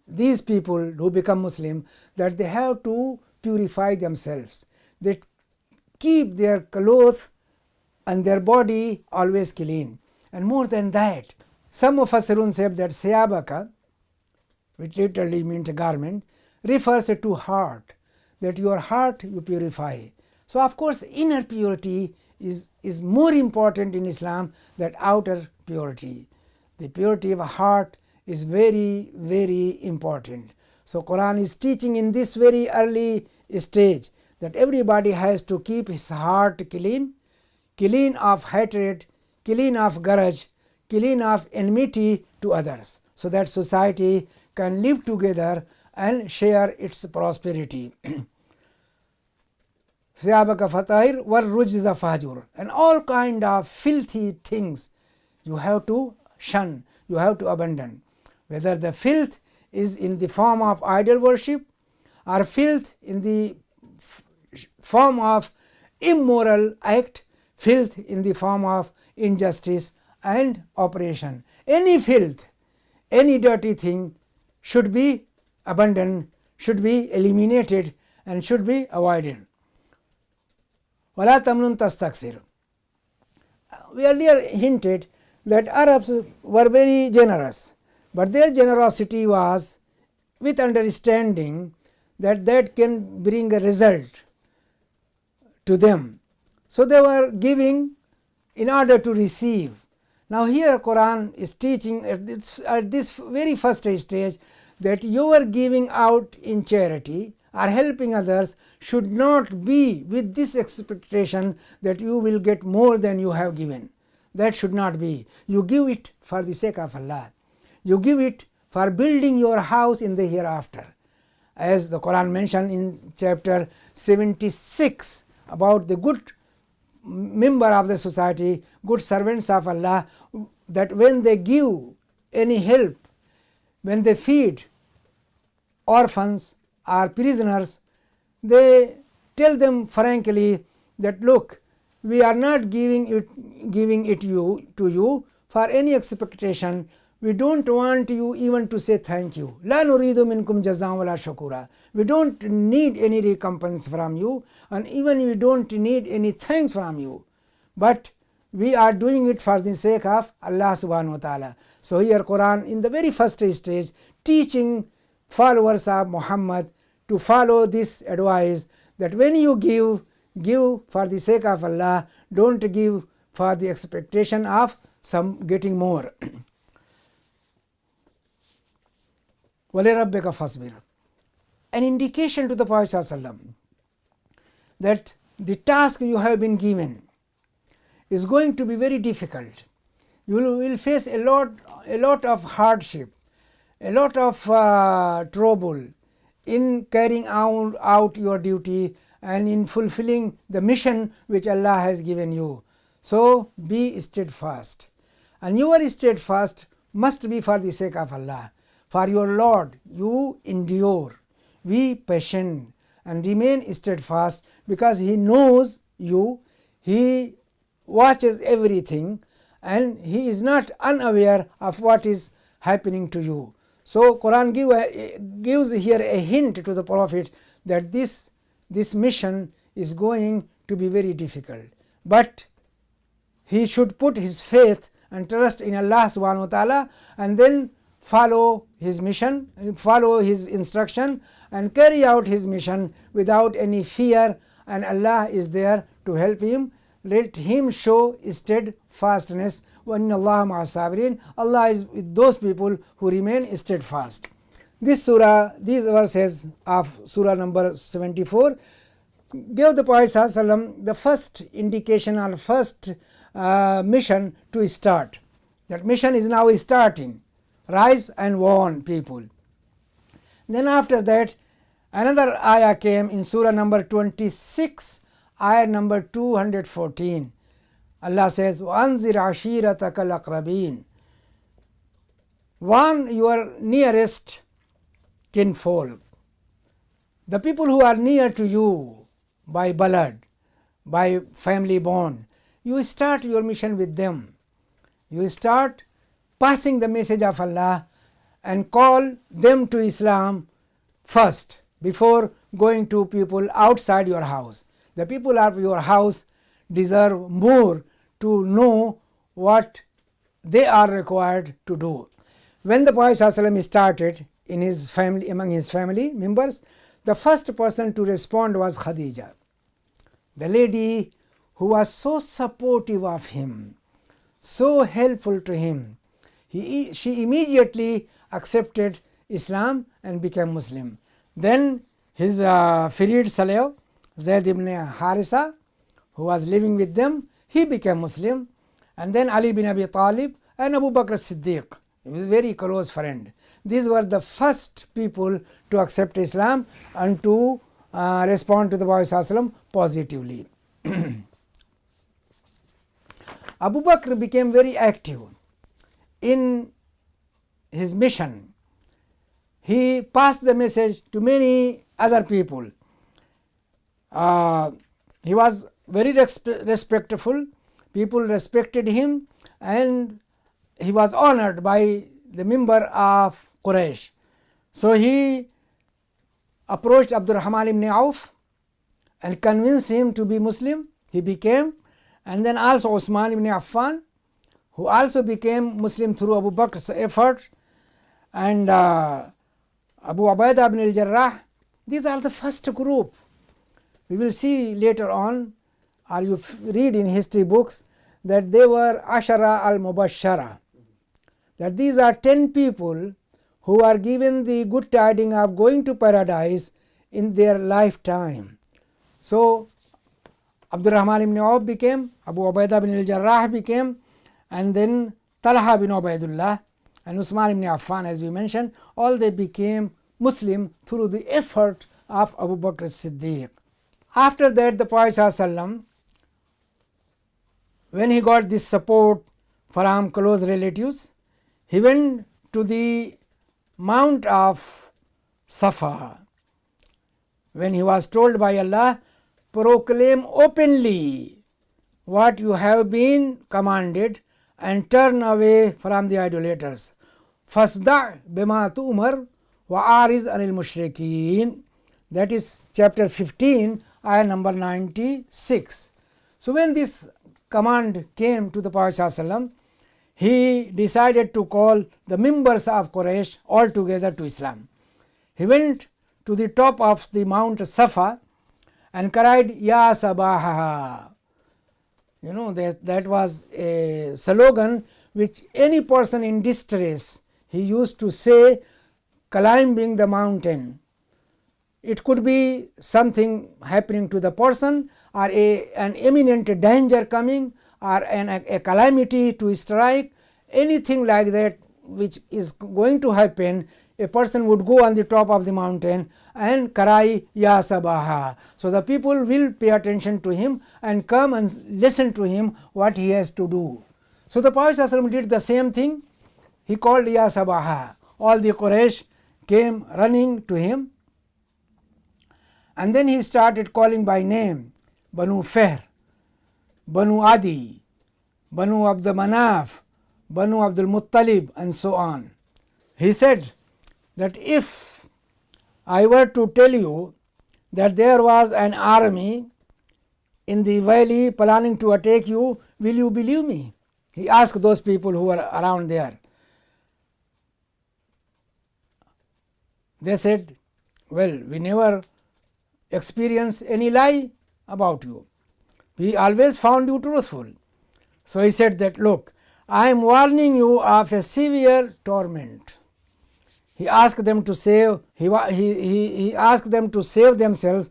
these people who become Muslim that they have to purify themselves. They keep their clothes and their body always clean. And more than that, some Mufassirun said that Siyabaka, which literally means garment, refers to heart, that your heart you purify. So of course inner purity is more important in Islam than outer purity. The purity of heart is very, very important. So Quran is teaching in this very early stage that everybody has to keep his heart clean, clean of hatred, clean of grudge, clean of enmity to others, so that society can live together and share its prosperity. Siyabaka fatahir war rujza fajur, and all kind of filthy things you have to shun, you have to abandon. Whether the filth is in the form of idol worship or filth in the form of immoral act, filth in the form of injustice and oppression. Any filth, any dirty thing should be abandoned, should be eliminated and should be avoided. وَلَا تَمْنُنْ تَسْتَكْثِرْ. We earlier hinted that Arabs were very generous, but their generosity was with understanding that that can bring a result to them. So they were giving in order to receive. Now here Quran is teaching at this very first stage that your giving out in charity or helping others should not be with this expectation that you will get more than you have given. That should not be. You give it for the sake of Allah. You give it for building your house in the hereafter. As the Quran mentioned in chapter 76 about the good member of the society, good servants of Allah, that when they give any help, when they feed orphans or prisoners, they tell them frankly that look, we are not giving it to you for any expectation. We don't want you even to say thank you. La nuridu minkum jazaan wala shukura. We don't need any recompense from you, and even we don't need any thanks from you. But we are doing it for the sake of Allah subhanahu wa ta'ala. So here Quran in the very first stage teaching followers of Muhammad to follow this advice that when you give for the sake of Allah, don't give for the expectation of some getting more. وَلِرَبِّكَ فَاصْبِرْ. An indication to the Prophet ﷺ that the task you have been given is going to be very difficult. You will face a lot of hardship, a lot of trouble in carrying out your duty and in fulfilling the mission which Allah has given you. So be steadfast, and your steadfast must be for the sake of Allah. For your Lord you endure, be patient and remain steadfast, because He knows you, He watches everything, and He is not unaware of what is happening to you. So Quran gives here a hint to the Prophet that this mission is going to be very difficult, but he should put his faith and trust in Allah subhanahu wa ta'ala, and then follow his mission, follow his instruction, and carry out his mission without any fear, and Allah is there to help him. Let him show steadfastness. وَإِنَّ اللَّهَ مَعَ الصَّابِرِينَ. Allah is with those people who remain steadfast. This surah, these verses of surah number 74 gave the Prophet ﷺ the first indication or first mission to start. That mission is now starting. Rise and warn people. Then after that, another ayah came in surah number 26, ayah number 214. Allah says, وَأَنذِرْ عَشِيرَتَكَ الْأَقْرَبِينَ. Warn your nearest kinfolk, the people who are near to you by blood, by family bond. You start your mission with them. You start passing the message of Allah and call them to Islam first before going to people outside your house. The people of your house deserve more to know what they are required to do. When the Prophet ﷺ started in his family, among his family members, the first person to respond was Khadija, the lady who was so supportive of him, so helpful to him. She immediately accepted Islam and became Muslim. Then his freed slave Zayd ibn Harisa, who was living with them, he became Muslim. And then Ali bin Abi Talib and Abu Bakr Siddiq, he was a very close friend. These were the first people to accept Islam and to respond to the Prophet ﷺ positively. Abu Bakr became very active in his mission. He passed the message to many other people. He was very respectful. People respected him, and he was honored by the member of Quraysh. So he approached Abdurrahman ibn Auf and convinced him to be Muslim. He became. And then also Usman ibn Affan, who also became Muslim through Abu Bakr's effort, and Abu Ubaidah ibn al-Jarrah. These are the first group. We will see later on, or you read in history books, that they were Ashara al-Mubashshara, that these are 10 people who are given the good tidings of going to paradise in their lifetime. So Abdurrahman ibn Auf became, Abu Ubaidah ibn al-Jarrah became, and then Talha bin Ubaidullah and Usman ibn Affan, as we mentioned, all they became Muslim through the effort of Abu Bakr as-Siddiq. After that, the Prophet ﷺ, when he got this support from close relatives, he went to the mount of Safa. When he was told by Allah, proclaim openly what you have been commanded and turn away from the idolaters. Fasda' bima tu'mar wa ariz anil mushrikeen. That is chapter 15, ayah number 96. So when this command came to the Prophet ﷺ, he decided to call the members of Quraysh all together to Islam. He went to the top of the Mount Safa and cried, Ya Sabaha. You know, that was a slogan which any person in distress, he used to say climbing the mountain. It could be something happening to the person, or an imminent danger coming, or a calamity to strike, anything like that which is going to happen. A person would go on the top of the mountain and cry, Ya Sabaha. So the people will pay attention to him and come and listen to him what he has to do. So the Prophet ﷺ did the same thing. he called Ya Sabaha. All the Quraysh came running to him, and then he started calling by name Banu Fihr, Banu Adi, Banu Abdul Manaf, Banu Abdul Muttalib, and so on. He said that if I were to tell you that there was an army in the valley planning to attack you, will you believe me? He asked those people who were around there. They said, well, we never experienced any lie about you. We always found you truthful. So he said that, look, I am warning you of a severe torment. He asked them to save. He asked them to save themselves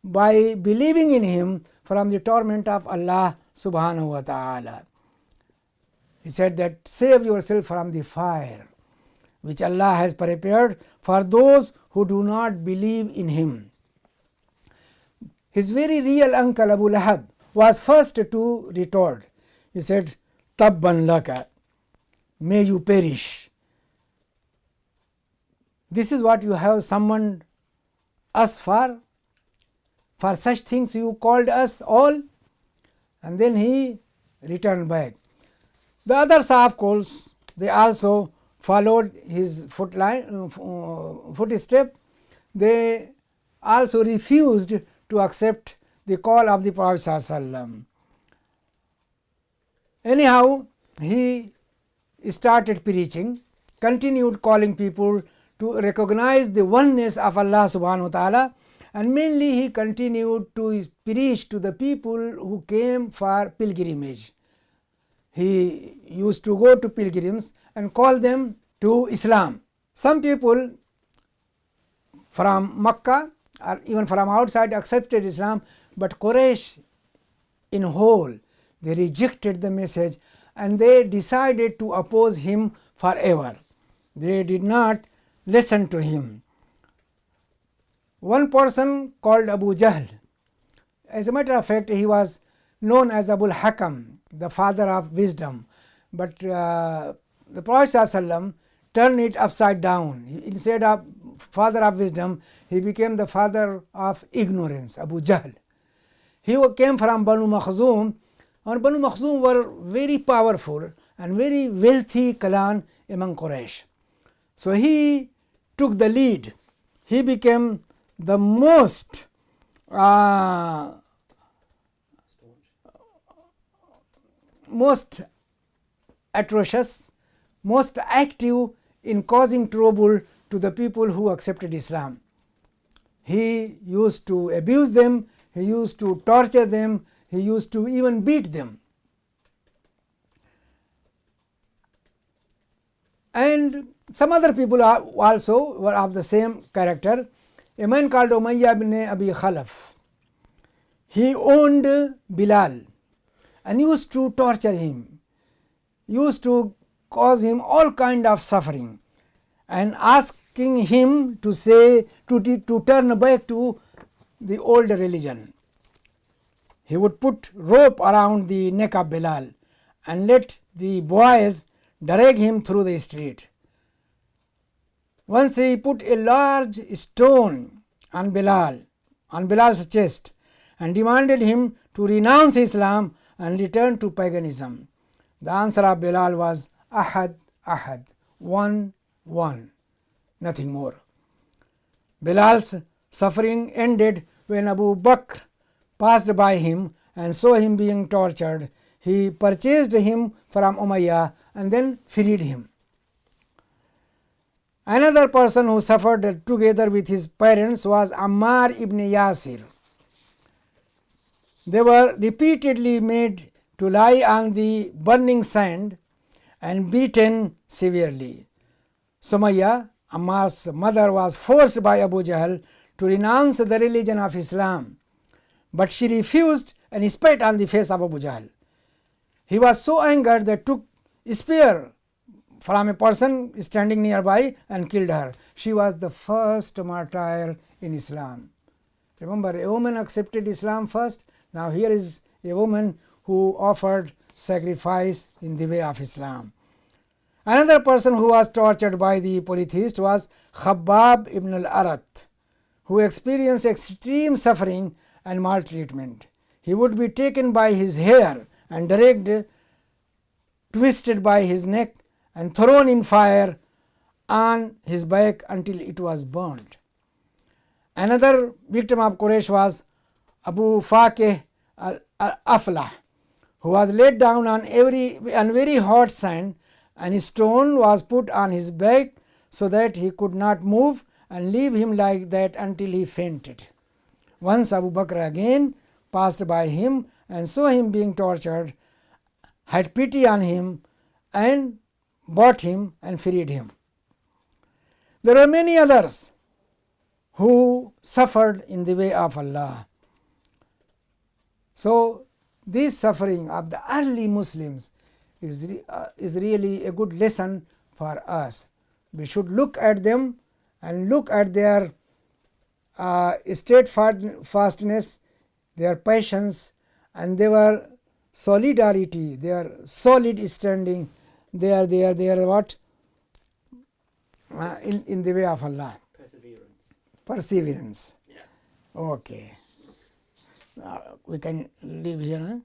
by believing in him from the torment of Allah subhanahu wa ta'ala. He said that save yourself from the fire which Allah has prepared for those who do not believe in him. His very real uncle Abu Lahab was first to retort. He said, Tabban laka, may you perish. This is what you have summoned us for? For such things you called us all? And then he returned back. The others, of course, they also followed his footstep. They also refused to accept the call of the Prophet ﷺ. Anyhow, he started preaching, continued calling people to recognize the oneness of Allah subhanahu wa ta'ala, and mainly he continued to preach to the people who came for pilgrimage. He used to go to pilgrims and call them to Islam. Some people from Makkah or even from outside accepted Islam, but Quraysh in whole, they rejected the message and they decided to oppose him forever. They did not listen to him. One person called Abu Jahl, as a matter of fact, he was known as Abul Hakam, the father of wisdom, but the Prophet ﷺ turned it upside down. Instead of father of wisdom, he became the father of ignorance, Abu Jahl. He came from Banu Makhzum, and Banu Makhzum were very powerful and very wealthy clan among Quraysh. So he took the lead. He became the most atrocious, most active in causing trouble to the people who accepted Islam. He used to abuse them, he used to torture them, he used to even beat them. And some other people also were of the same character. A man called Umayyah ibn Abi Khalaf. He owned Bilal and used to torture him, used to cause him all kind of suffering, and asking him to say to turn back to the old religion. He would put rope around the neck of Bilal and let the boys drag him through the street. Once he put a large stone on Bilal's chest and demanded him to renounce Islam and return to paganism. The answer of Bilal was Ahad, Ahad, one, one, nothing more. Bilal's suffering ended when Abu Bakr passed by him and saw him being tortured. He purchased him from Umayyah and then freed him. Another person who suffered together with his parents was Ammar ibn Yasir. They were repeatedly made to lie on the burning sand and beaten severely. Sumayya, Ammar's mother, was forced by Abu Jahl to renounce the religion of Islam, but she refused and spat on the face of Abu Jahl. He was so angered that took a spear from a person standing nearby and killed her. She was the first martyr in Islam. Remember, a woman accepted Islam first. Now here is a woman who offered sacrifice in the way of Islam. Another person who was tortured by the polytheist was Khabbab ibn al-Arat, who experienced extreme suffering and maltreatment. He would be taken by his hair and dragged, twisted by his neck, and thrown in fire on his back until it was burned. Another victim of Quraysh was Abu Faqih al-Aflah, who was laid down on very hot sand, and a stone was put on his back so that he could not move, and leave him like that until he fainted. Once Abu Bakr again passed by him and saw him being tortured, had pity on him and bought him and freed him. There were many others who suffered in the way of Allah. So this suffering of the early Muslims is really a good lesson for us. We should look at them and look at their steadfastness, their patience, and their solidarity, their solid standing. They are what? In the way of Allah. Perseverance. Yeah. Okay. We can leave here. Huh?